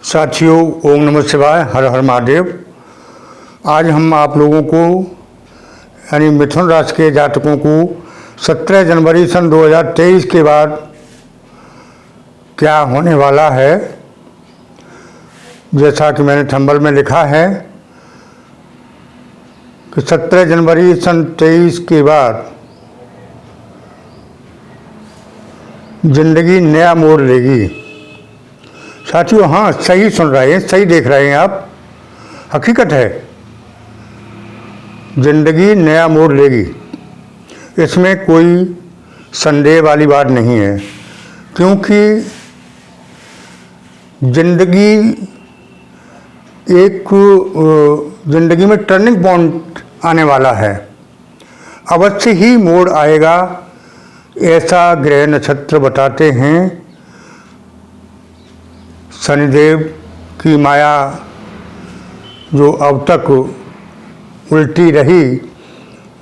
साथियों, ओम नमः शिवाय, हर हर महादेव। आज हम आप लोगों को यानी मिथुन राशि के जातकों को 17 जनवरी सन 2023 के बाद क्या होने वाला है, जैसा कि मैंने थंबनेल में लिखा है कि 17 जनवरी सन 23 के बाद जिंदगी नया मोड़ लेगी। साथियों, हाँ, सही सुन रहे हैं, सही देख रहे हैं आप, हकीकत है, जिंदगी नया मोड़ लेगी। इसमें कोई संदेह वाली बात नहीं है, क्योंकि जिंदगी में टर्निंग पॉइंट आने वाला है, अवश्य ही मोड़ आएगा, ऐसा ग्रह नक्षत्र बताते हैं। शनिदेव की माया जो अब तक उल्टी रही,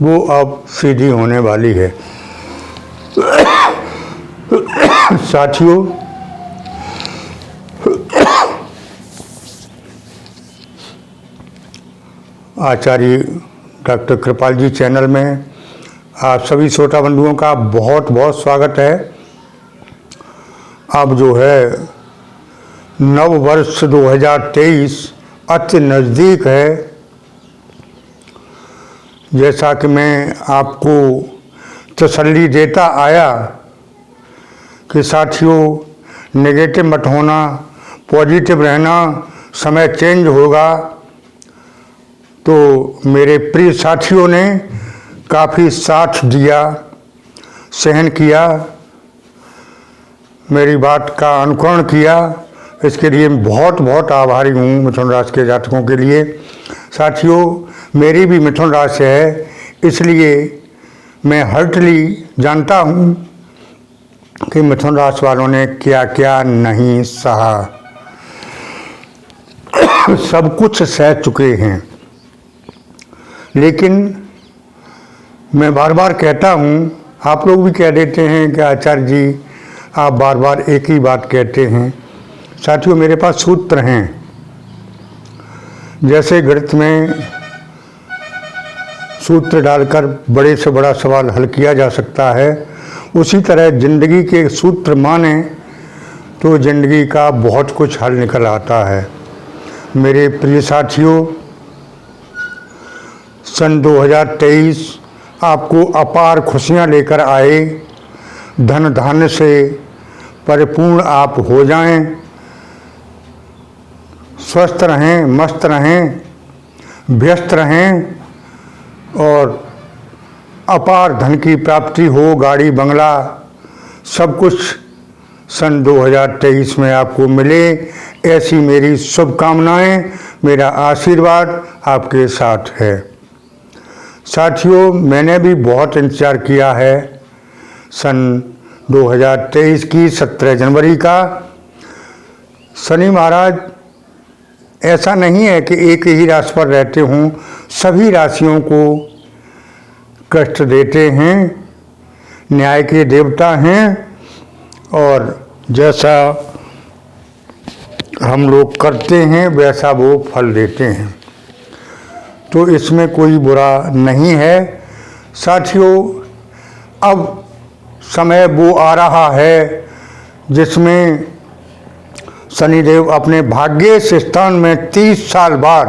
वो अब सीधी होने वाली है। साथियों, आचार्य डॉक्टर कृपाल जी चैनल में आप सभी श्रोता बंधुओं का बहुत बहुत स्वागत है। अब जो है नव वर्ष 2023 अति नज़दीक है। जैसा कि मैं आपको तसल्ली देता आया कि साथियों, नेगेटिव मत होना, पॉजिटिव रहना, समय चेंज होगा। तो मेरे प्रिय साथियों ने काफ़ी साथ दिया, सहन किया, मेरी बात का अनुकरण किया, इसके लिए बहुत बहुत आभारी हूँ मिथुन राशि के जातकों के लिए। साथियों, मेरी भी मिथुन राशि है, इसलिए मैं हर्टली जानता हूँ कि मिथुन राशि वालों ने क्या क्या नहीं सहा, सब कुछ सह चुके हैं। लेकिन मैं बार बार कहता हूँ, आप लोग भी कह देते हैं कि आचार्य जी आप बार बार एक ही बात कहते हैं। साथियों, मेरे पास सूत्र हैं। जैसे गणित में सूत्र डालकर बड़े से बड़ा सवाल हल किया जा सकता है, उसी तरह जिंदगी के सूत्र माने तो जिंदगी का बहुत कुछ हल निकल आता है। मेरे प्रिय साथियों, सन 2023 आपको अपार खुशियां लेकर आए, धन धान्य से परिपूर्ण आप हो जाएं, स्वस्थ रहें, मस्त रहें, व्यस्त रहें और अपार धन की प्राप्ति हो, गाड़ी बंगला सब कुछ सन 2023 में आपको मिले, ऐसी मेरी शुभकामनाएं, मेरा आशीर्वाद आपके साथ है। साथियों, मैंने भी बहुत इंतज़ार किया है सन 2023 की 17 जनवरी का। शनि महाराज ऐसा नहीं है कि एक ही राशि पर रहते हों, सभी राशियों को कष्ट देते हैं, न्याय के देवता हैं, और जैसा हम लोग करते हैं वैसा वो फल देते हैं। तो इसमें कोई बुरा नहीं है। साथियों, अब समय वो आ रहा है जिसमें शनिदेव अपने भाग्य से स्थान में 30 साल बाद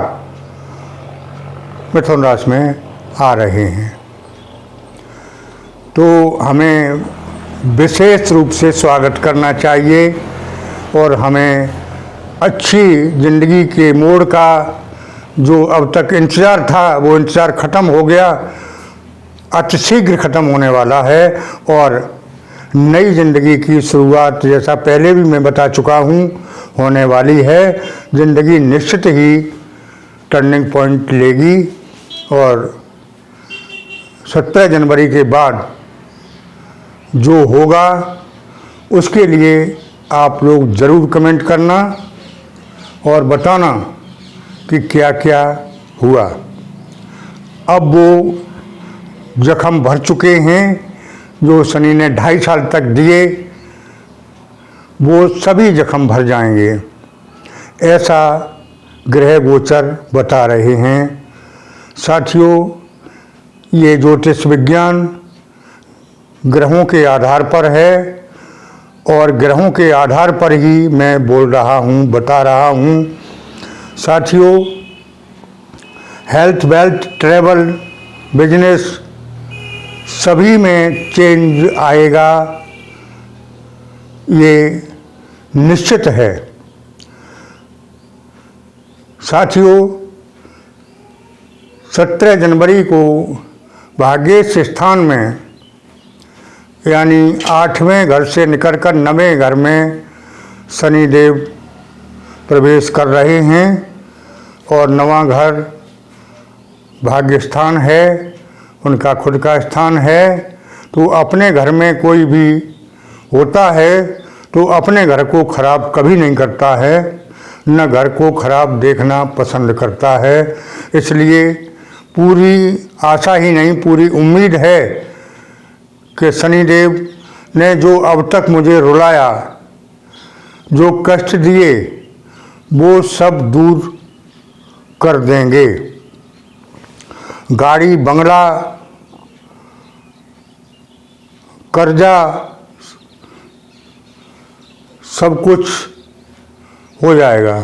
मिथुन राशि में आ रहे हैं। तो हमें विशेष रूप से स्वागत करना चाहिए और हमें अच्छी जिंदगी के मोड़ का जो अब तक इंतज़ार था, वो इंतज़ार ख़त्म हो गया, अतिशीघ्र ख़त्म होने वाला है और नई ज़िंदगी की शुरुआत, जैसा पहले भी मैं बता चुका हूँ, होने वाली है। ज़िंदगी निश्चित ही टर्निंग पॉइंट लेगी और 17 जनवरी के बाद जो होगा उसके लिए आप लोग ज़रूर कमेंट करना और बताना कि क्या क्या हुआ। अब वो जख्म भर चुके हैं जो शनि ने 2.5 साल तक दिए, वो सभी जख्म भर जाएंगे। ऐसा ग्रह गोचर बता रहे हैं। साथियों, ये ज्योतिष विज्ञान ग्रहों के आधार पर है और ग्रहों के आधार पर ही मैं बोल रहा हूँ, बता रहा हूँ। साथियों, हेल्थ, वेल्थ, ट्रैवल, बिजनेस सभी में चेंज आएगा, ये निश्चित है। साथियों, 17 जनवरी को भाग्येश स्थान में यानी 8वें घर से निकलकर 9वें घर में शनिदेव प्रवेश कर रहे हैं और 9वां घर भाग्य स्थान है, उनका खुद का स्थान है। तो अपने घर में कोई भी होता है तो अपने घर को खराब कभी नहीं करता है, न घर को खराब देखना पसंद करता है। इसलिए पूरी आशा ही नहीं, पूरी उम्मीद है कि शनिदेव ने जो अब तक मुझे रुलाया, जो कष्ट दिए, वो सब दूर कर देंगे। गाड़ी, बंगला, कर्जा सब कुछ हो जाएगा,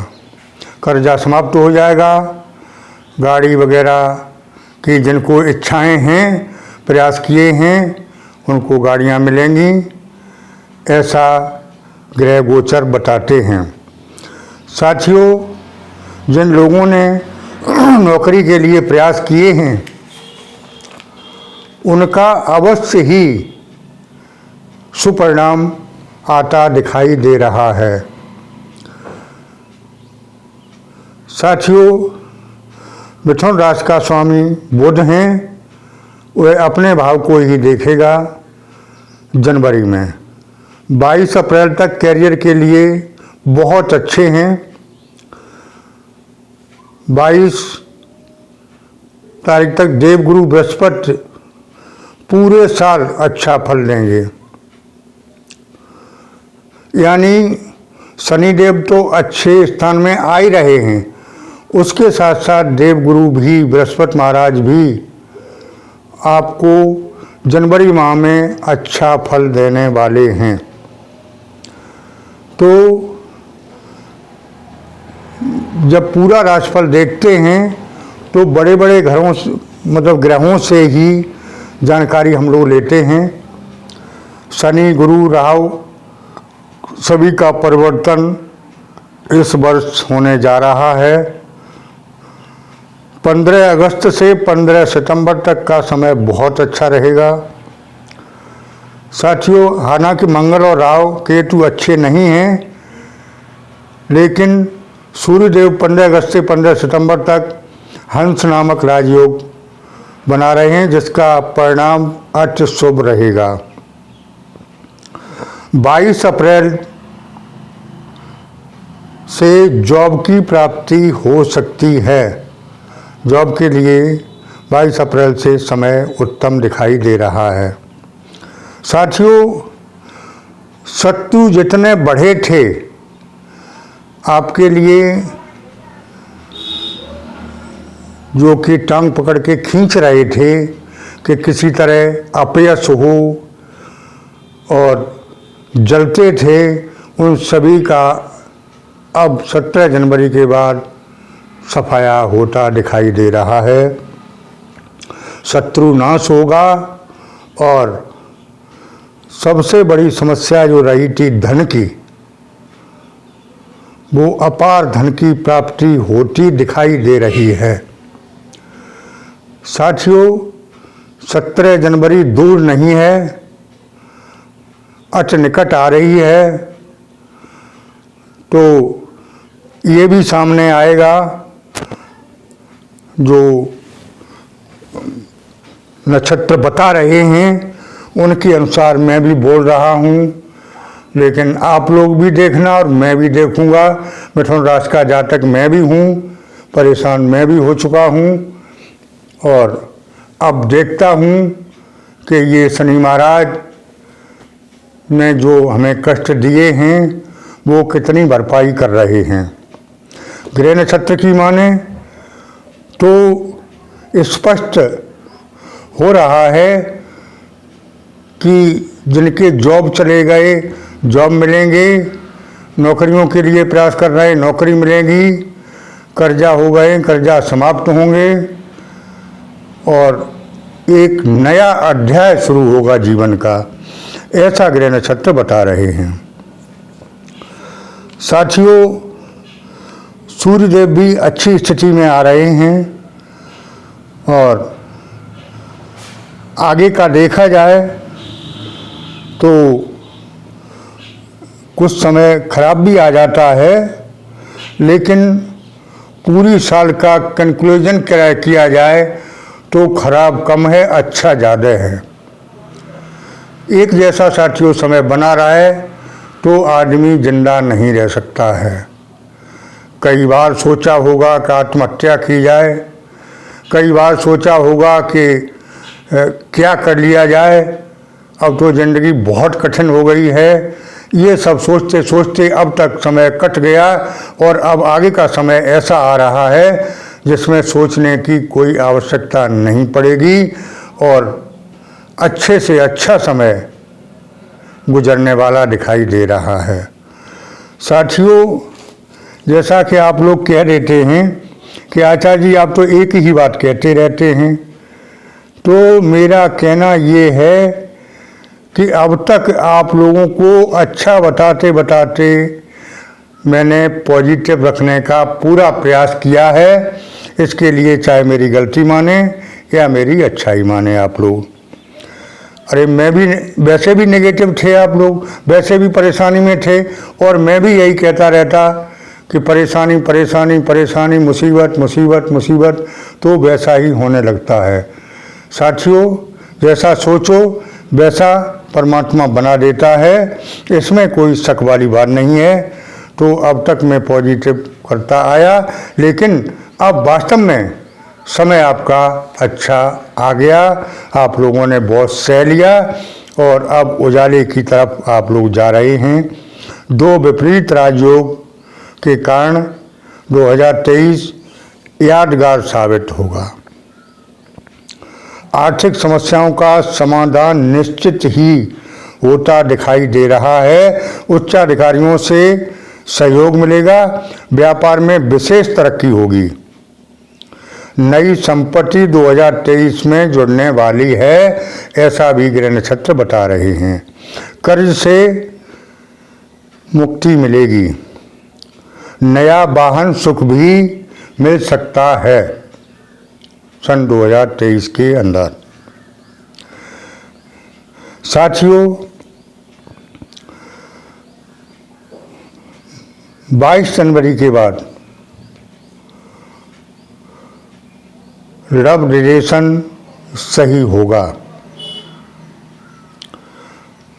कर्जा समाप्त हो जाएगा। गाड़ी वगैरह की जिनको इच्छाएं हैं, प्रयास किए हैं, उनको गाड़ियां मिलेंगी, ऐसा ग्रह गोचर बताते हैं। साथियों, जिन लोगों ने नौकरी के लिए प्रयास किए हैं उनका अवश्य ही सुपरिणाम आता दिखाई दे रहा है। साथियों, मिथुन राशि का स्वामी बुध हैं, वह अपने भाव को ही देखेगा। जनवरी में 22 अप्रैल तक कैरियर के लिए बहुत अच्छे हैं। 22 तारीख तक देवगुरु बृहस्पति पूरे साल अच्छा फल देंगे। यानी शनिदेव तो अच्छे स्थान में आ ही रहे हैं, उसके साथ साथ देवगुरु भी, बृहस्पति महाराज भी आपको जनवरी माह में अच्छा फल देने वाले हैं। तो जब पूरा राशिफल देखते हैं तो बड़े बड़े घरों से, मतलब ग्रहों से ही जानकारी हम लोग लेते हैं। शनि, गुरु, राहु सभी का परिवर्तन इस वर्ष होने जा रहा है। 15 अगस्त से 15 सितंबर तक का समय बहुत अच्छा रहेगा। साथियों, हालांकि मंगल और राहु केतु अच्छे नहीं हैं, लेकिन सूर्यदेव 15 अगस्त से 15 सितंबर तक हंस नामक राजयोग बना रहे हैं, जिसका परिणाम अति शुभ रहेगा। 22 अप्रैल से जॉब की प्राप्ति हो सकती है। जॉब के लिए 22 अप्रैल से समय उत्तम दिखाई दे रहा है। साथियों, शत्रु जितने बढ़े थे आपके लिए, जो कि टांग पकड़ के खींच रहे थे कि किसी तरह अपयश हो और जलते थे, उन सभी का अब 17 जनवरी के बाद सफाया होता दिखाई दे रहा है। शत्रु नाश होगा और सबसे बड़ी समस्या जो रही थी धन की, वो अपार धन की प्राप्ति होती दिखाई दे रही है। साथियों, 17 जनवरी दूर नहीं है, अति निकट आ रही है। तो ये भी सामने आएगा, जो नक्षत्र बता रहे हैं उनके अनुसार मैं भी बोल रहा हूँ, लेकिन आप लोग भी देखना और मैं भी देखूँगा। मिथुन राशि का जातक मैं भी हूँ, परेशान मैं भी हो चुका हूँ और अब देखता हूँ कि ये शनि महाराज ने जो हमें कष्ट दिए हैं वो कितनी भरपाई कर रहे हैं। गृह नक्षत्र की माने तो स्पष्ट हो रहा है कि जिनके जॉब चले गए जॉब मिलेंगे, नौकरियों के लिए प्रयास कर रहे नौकरी मिलेगी, कर्जा हो गए कर्जा समाप्त होंगे और एक नया अध्याय शुरू होगा जीवन का, ऐसा गृह नक्षत्र बता रहे हैं। साथियों, सूर्यदेव भी अच्छी स्थिति में आ रहे हैं और आगे का देखा जाए तो कुछ समय खराब भी आ जाता है, लेकिन पूरी साल का कंक्लूजन किया जाए तो खराब कम है, अच्छा ज़्यादा है। एक जैसा साथियों समय बना रहा है तो आदमी जिंदा नहीं रह सकता है। कई बार सोचा होगा कि आत्महत्या की जाए, कई बार सोचा होगा कि क्या कर लिया जाए, अब तो ज़िंदगी बहुत कठिन हो गई है। ये सब सोचते सोचते अब तक समय कट गया और अब आगे का समय ऐसा आ रहा है जिसमें सोचने की कोई आवश्यकता नहीं पड़ेगी और अच्छे से अच्छा समय गुजरने वाला दिखाई दे रहा है। साथियों, जैसा कि आप लोग कह देते हैं कि आचार्य जी आप तो एक ही बात कहते रहते हैं, तो मेरा कहना ये है कि अब तक आप लोगों को अच्छा बताते बताते मैंने पॉजिटिव रखने का पूरा प्रयास किया है। इसके लिए चाहे मेरी गलती माने या मेरी अच्छाई माने आप लोग। अरे मैं भी वैसे भी नेगेटिव थे, आप लोग वैसे भी परेशानी में थे और मैं भी यही कहता रहता कि परेशानी परेशानी परेशानी, मुसीबत मुसीबत मुसीबत, तो वैसा ही होने लगता है। साथियों, जैसा सोचो वैसा परमात्मा बना देता है, इसमें कोई शक वाली बात नहीं है। तो अब तक मैं पॉजिटिव करता आया, लेकिन अब वास्तव में समय आपका अच्छा आ गया, आप लोगों ने बहुत सह लिया और अब उजाले की तरफ आप लोग जा रहे हैं। दो विपरीत राजयोग के कारण 2023 यादगार साबित होगा। आर्थिक समस्याओं का समाधान निश्चित ही होता दिखाई दे रहा है। उच्चाधिकारियों से सहयोग मिलेगा, व्यापार में विशेष तरक्की होगी। नई संपत्ति 2023 में जुड़ने वाली है, ऐसा भी गृह नक्षत्र बता रहे हैं। कर्ज से मुक्ति मिलेगी, नया वाहन सुख भी मिल सकता है सन 2023 के अंदर। साथियों, 22 जनवरी के बाद लव रिलेशन सही होगा।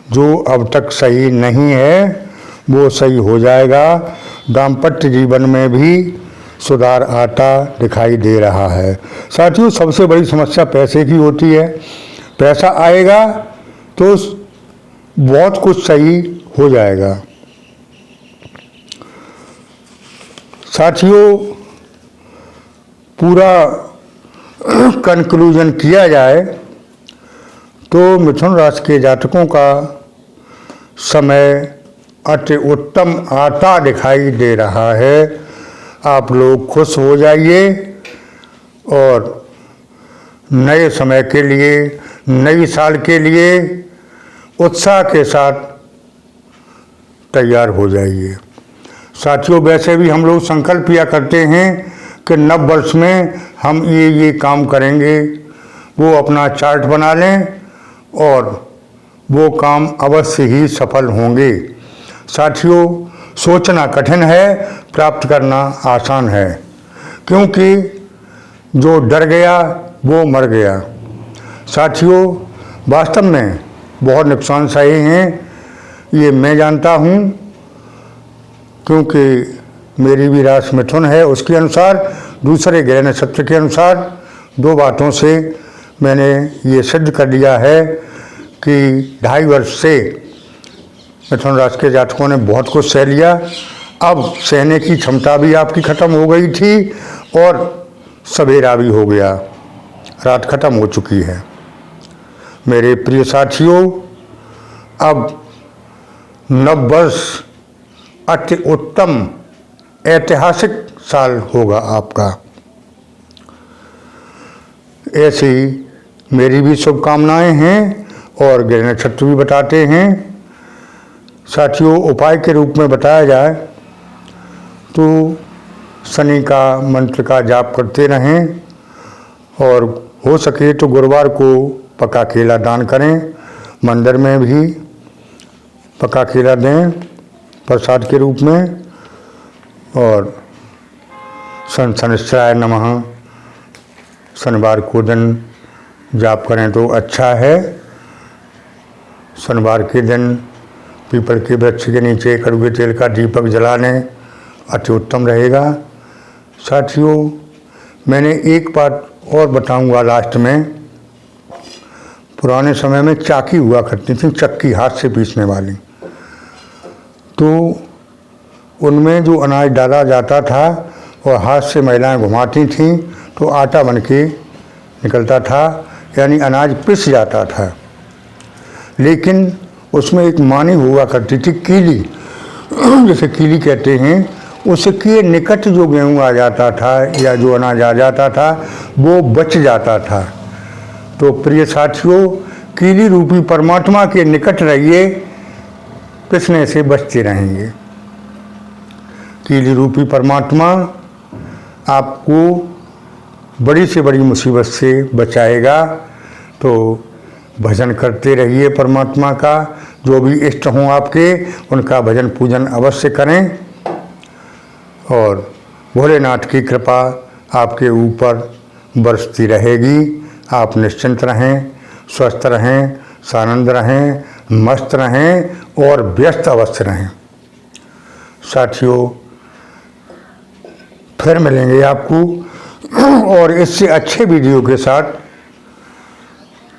जो अब तक सही नहीं है वो सही हो जाएगा। दाम्पत्य जीवन में भी सुधार आता दिखाई दे रहा है। साथियों, सबसे बड़ी समस्या पैसे की होती है। पैसा आएगा तो बहुत कुछ सही हो जाएगा। साथियों, पूरा कंक्लूजन किया जाए तो मिथुन राशि के जातकों का समय अति उत्तम आता दिखाई दे रहा है। आप लोग खुश हो जाइए और नए समय के लिए, नई साल के लिए उत्साह के साथ तैयार हो जाइए। साथियों, वैसे भी हम लोग संकल्प किया करते हैं कि नव वर्ष में हम ये काम करेंगे, वो अपना चार्ट बना लें और वो काम अवश्य ही सफल होंगे। साथियों, सोचना कठिन है, प्राप्त करना आसान है, क्योंकि जो डर गया वो मर गया। साथियों, वास्तव में बहुत नुकसान सहे हैं, ये मैं जानता हूँ, क्योंकि मेरी भी राशि मिथुन है। उसके अनुसार, दूसरे ग्रह नक्षत्र के अनुसार 2 बातों से मैंने ये सिद्ध कर लिया है कि 2.5 वर्ष से मिथुन राशि के जातकों ने बहुत कुछ सह लिया अब सहने की क्षमता भी आपकी ख़त्म हो गई थी और सवेरा भी हो गया, रात ख़त्म हो चुकी है। मेरे प्रिय साथियों, अब नववर्ष अति उत्तम ऐतिहासिक साल होगा आपका। ऐसे ही मेरी भी शुभकामनाएं हैं और ग्रह नक्षत्र भी बताते हैं। साथियों, उपाय के रूप में बताया जाए तो शनि का मंत्र का जाप करते रहें और हो सके तो गुरुवार को पका केला दान करें, मंदिर में भी पका केला दें प्रसाद के रूप में। और शनिश्चराय नमः शनिवार को दिन जाप करें तो अच्छा है। शनिवार के दिन पीपल के वृक्ष के नीचे कड़वे तेल का दीपक जला लें, अति उत्तम रहेगा। साथियों, मैंने एक बात और बताऊंगा लास्ट में। पुराने समय में चाकी हुआ करती थी, चक्की हाथ से पीसने वाली, तो उनमें जो अनाज डाला जाता था और हाथ से महिलाएं घुमाती थीं तो आटा बन के निकलता था, यानी अनाज पिस जाता था। लेकिन उसमें एक मानी हुआ करती थी कीली, जैसे कीली कहते हैं, उसके निकट जो गेहूँ आ जाता था या जो अनाज आ जाता था वो बच जाता था। तो प्रिय साथियों, कीली रूपी परमात्मा के निकट रहिए, पिसने से बचते रहेंगे। कीली रूपी परमात्मा आपको बड़ी से बड़ी मुसीबत से बचाएगा। तो भजन करते रहिए परमात्मा का, जो भी इष्ट हों आपके उनका भजन पूजन अवश्य करें और भोलेनाथ की कृपा आपके ऊपर बरसती रहेगी। आप निश्चिंत रहें, स्वस्थ रहें, सानंद रहें, मस्त रहें और व्यस्त अवश्य रहें। साथियों, फिर मिलेंगे आपको और इससे अच्छे वीडियो के साथ,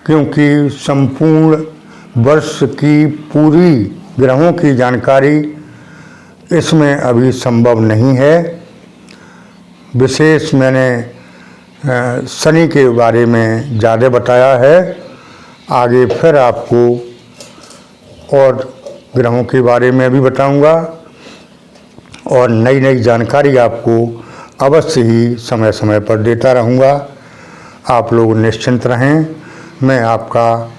क्योंकि संपूर्ण वर्ष की पूरी ग्रहों की जानकारी इसमें अभी संभव नहीं है। विशेष मैंने शनि के बारे में ज़्यादा बताया है। आगे फिर आपको और ग्रहों के बारे में भी बताऊंगा और नई नई जानकारी आपको अवश्य ही समय समय पर देता रहूँगा। आप लोग निश्चिंत रहें, मैं आपका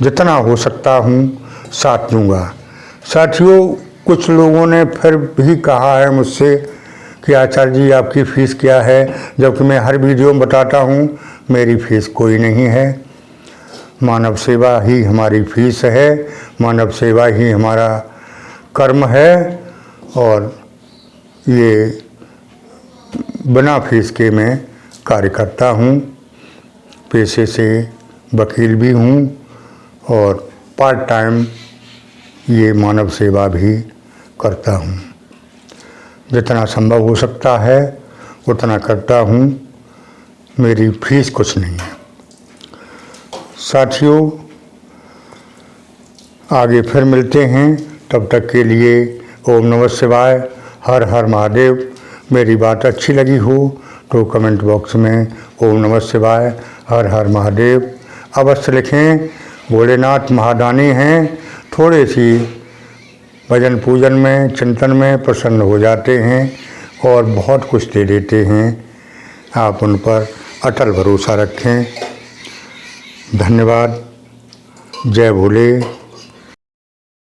जितना हो सकता हूँ साथ दूँगा। साथियों, कुछ लोगों ने फिर भी कहा है मुझसे कि आचार्य जी आपकी फ़ीस क्या है, जबकि मैं हर वीडियो में बताता हूँ मेरी फ़ीस कोई नहीं है। मानव सेवा ही हमारी फ़ीस है, मानव सेवा ही हमारा कर्म है और ये बिना फीस के मैं कार्य करता हूँ। पेशे से वकील भी हूँ और पार्ट टाइम ये मानव सेवा भी करता हूँ। जितना संभव हो सकता है उतना करता हूँ, मेरी फीस कुछ नहीं है। साथियों, आगे फिर मिलते हैं, तब तक के लिए ओम नमः शिवाय, हर हर महादेव। मेरी बात अच्छी लगी हो तो कमेंट बॉक्स में ओम नमः शिवाय, हर हर महादेव अवश्य लिखें। भोलेनाथ महादानी हैं, थोड़े सी भजन पूजन में चिंतन में प्रसन्न हो जाते हैं और बहुत कुछ दे देते हैं। आप उन पर अटल भरोसा रखें। धन्यवाद। जय भोले।